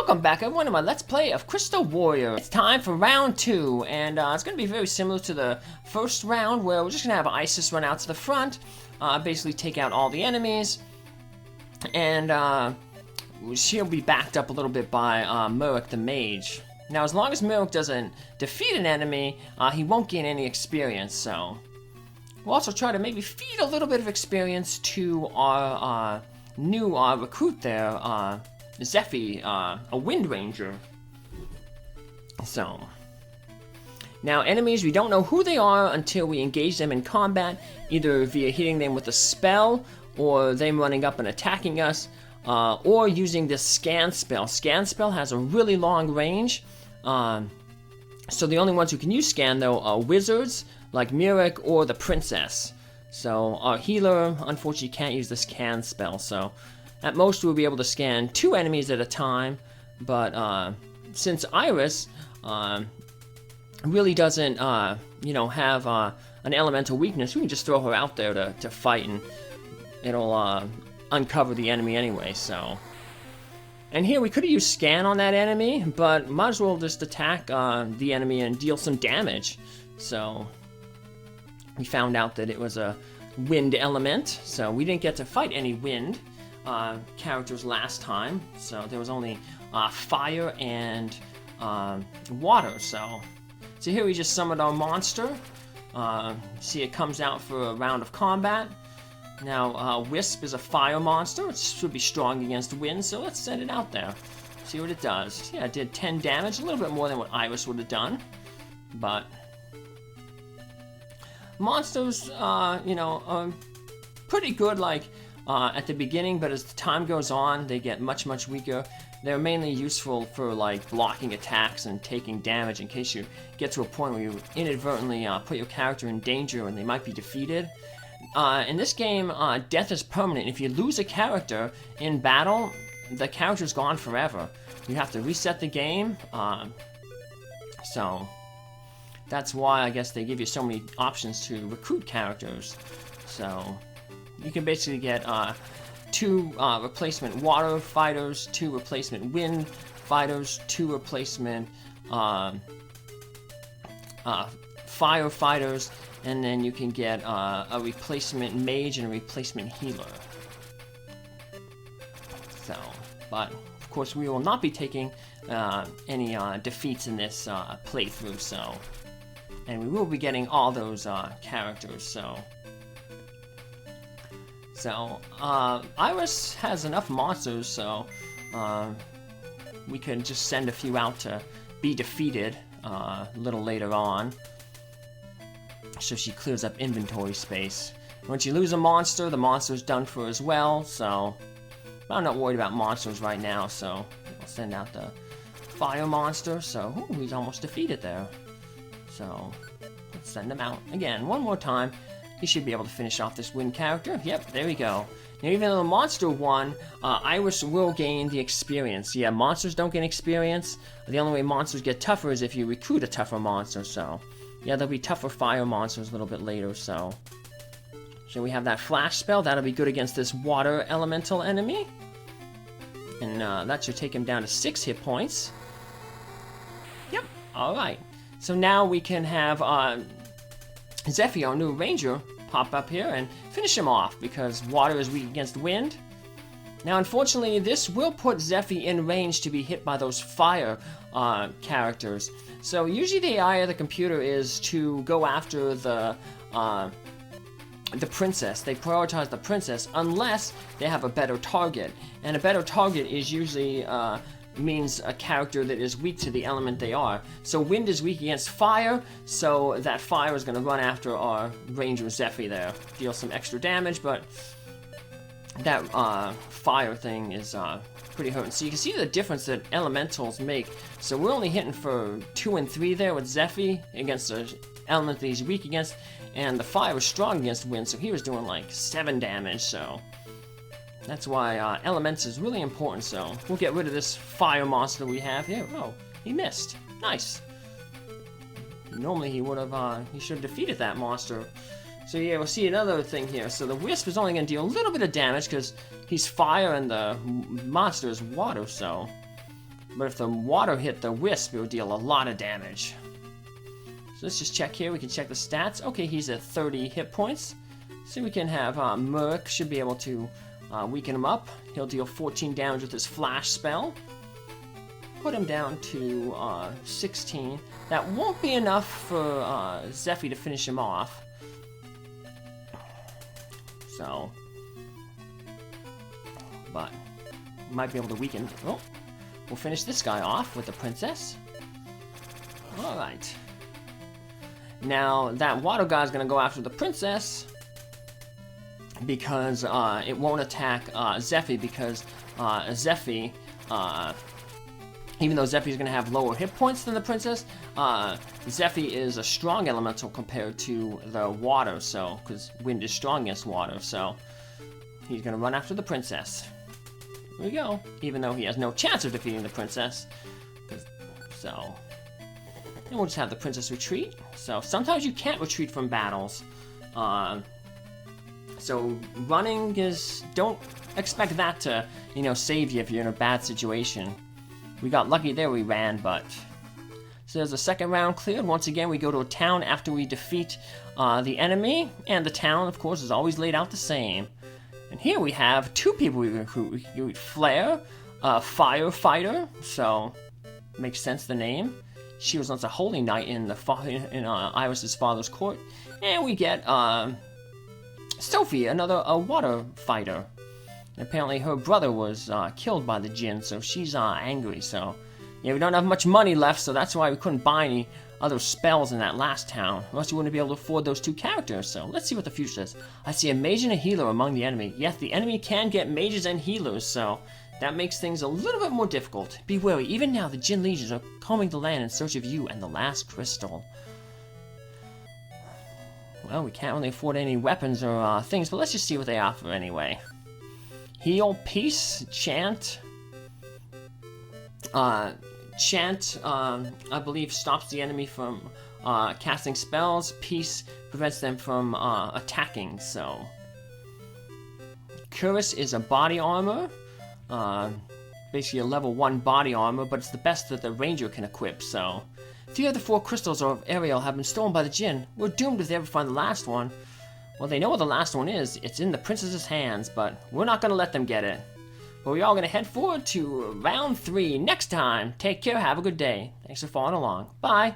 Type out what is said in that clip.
Welcome back everyone to my Let's Play of Crystal Warrior. It's time for round 2, and it's going to be very similar to the first round where we're just going to have Isis run out to the front, basically take out all the enemies, and she'll be backed up a little bit by Murek the Mage. Now as long as Murek doesn't defeat an enemy, he won't gain any experience, so we'll also try to maybe feed a little bit of experience to our new recruit there, Zephy, a Wind Ranger. So, now enemies, we don't know who they are until we engage them in combat, either via hitting them with a spell, or them running up and attacking us, or using this scan spell. Scan spell has a really long range, so the only ones who can use scan though are wizards, like Murek or the princess. So our healer, unfortunately, can't use the scan spell, so at most, we'll be able to scan 2 enemies at a time, but since Iris really doesn't, have an elemental weakness, we can just throw her out there to fight, and it'll uncover the enemy anyway, so. And here, we could have used scan on that enemy, but might as well just attack the enemy and deal some damage. So, we found out that it was a wind element, so we didn't get to fight any wind characters last time, so there was only fire and water. So here we just summoned our monster. See, it comes out for a round of combat. Now Wisp is a fire monster. It should be strong against wind, so let's send it out there. See what it does. Yeah, it did 10 damage, a little bit more than what Iris would have done, but monsters, are pretty good, like at the beginning, but as the time goes on, they get much weaker. They're mainly useful for like blocking attacks and taking damage in case you get to a point where you inadvertently put your character in danger and they might be defeated. In this game, death is permanent. If you lose a character in battle, the character's gone forever. You have to reset the game, so that's why I guess they give you so many options to recruit characters. So you can basically get 2 replacement water fighters, 2 replacement wind fighters, 2 replacement fire fighters, and then you can get a replacement mage and a replacement healer. So, but of course we will not be taking any defeats in this playthrough, so, and we will be getting all those characters, so. So, Iris has enough monsters, so we can just send a few out to be defeated a little later on, so she clears up inventory space. Once you lose a monster, the monster's done for as well, so I'm not worried about monsters right now, so I'll send out the fire monster, so ooh, he's almost defeated there. So, let's send him out again, one more time. He should be able to finish off this wind character. Yep, there we go. Now, even though the monster won, Iris will gain the experience. Yeah, monsters don't gain experience. The only way monsters get tougher is if you recruit a tougher monster, so. Yeah, there'll be tougher fire monsters a little bit later, so. So we have that flash spell. That'll be good against this water elemental enemy. And that should take him down to 6 hit points. Yep, alright. So now we can have Zephy, our new ranger, pop up here and finish him off because water is weak against wind. Now, unfortunately, this will put Zephy in range to be hit by those fire characters. So usually the AI of the computer is to go after the princess. They prioritize the princess unless they have a better target, and a better target is usually means a character that is weak to the element they are. So wind is weak against fire, so that fire is going to run after our ranger Zephy there. Deal some extra damage, but that fire thing is pretty hurting. So you can see the difference that elementals make. So we're only hitting for 2 and 3 there with Zephy against the element that he's weak against, and the fire is strong against wind, so he was doing like 7 damage, so that's why elements is really important, so we'll get rid of this fire monster we have here. Oh, he missed. Nice. Normally he would have, he should have defeated that monster. So yeah, we'll see another thing here. So the Wisp is only going to deal a little bit of damage because he's fire and the monster is water, so But if the water hit the wisp, it would deal a lot of damage. So let's just check here. We can check the stats. Okay, he's at 30 hit points. So we can have Merc should be able to weaken him up. He'll deal 14 damage with his flash spell. Put him down to 16. That won't be enough for Zephy to finish him off. So, but might be able to weaken. Oh, we'll finish this guy off with the princess. All right. Now that water guy is gonna go after the princess because it won't attack Zephy because Zephy. Even though Zephy is going to have lower hit points than the princess, Zephy is a strong elemental compared to the water, so, because wind is strong against water, so he's going to run after the princess. Here we go, even though he has no chance of defeating the princess. So, and we'll just have the princess retreat. So, sometimes you can't retreat from battles. So, running is, don't expect that to, you know, save you if you're in a bad situation. We got lucky there, we ran, but... So there's a second round cleared. Once again, we go to a town after we defeat the enemy. And the town, of course, is always laid out the same. And here we have two people we recruit. We recruit Flare, Firefighter, so makes sense the name. She was once a holy knight in Iris's father's court. And we get Sophie, another water fighter. And apparently her brother was killed by the Jinn, so she's angry, so... Yeah, we don't have much money left, so that's why we couldn't buy any other spells in that last town. Or else we wouldn't be able to afford those two characters, so let's see what the future says. I see a mage and a healer among the enemy. Yes, the enemy can get mages and healers, so... That makes things a little bit more difficult. Be wary, even now the Jinn legions are combing the land in search of you and the last crystal. Well, we can't really afford any weapons or things, but let's just see what they offer anyway. Heal, Peace, Chant. Chant, I believe, stops the enemy from casting spells. Peace prevents them from attacking, so... Cuirass is a body armor. Basically a level 1 body armor, but it's the best that the ranger can equip, so... 3 of the 4 crystals of Ariel have been stolen by the Jinn. We're doomed if they ever find the last one. Well, they know where the last one is. It's in the princess's hands, but we're not going to let them get it. But we're all going to head forward to round 3 next time. Take care, have a good day. Thanks for following along. Bye!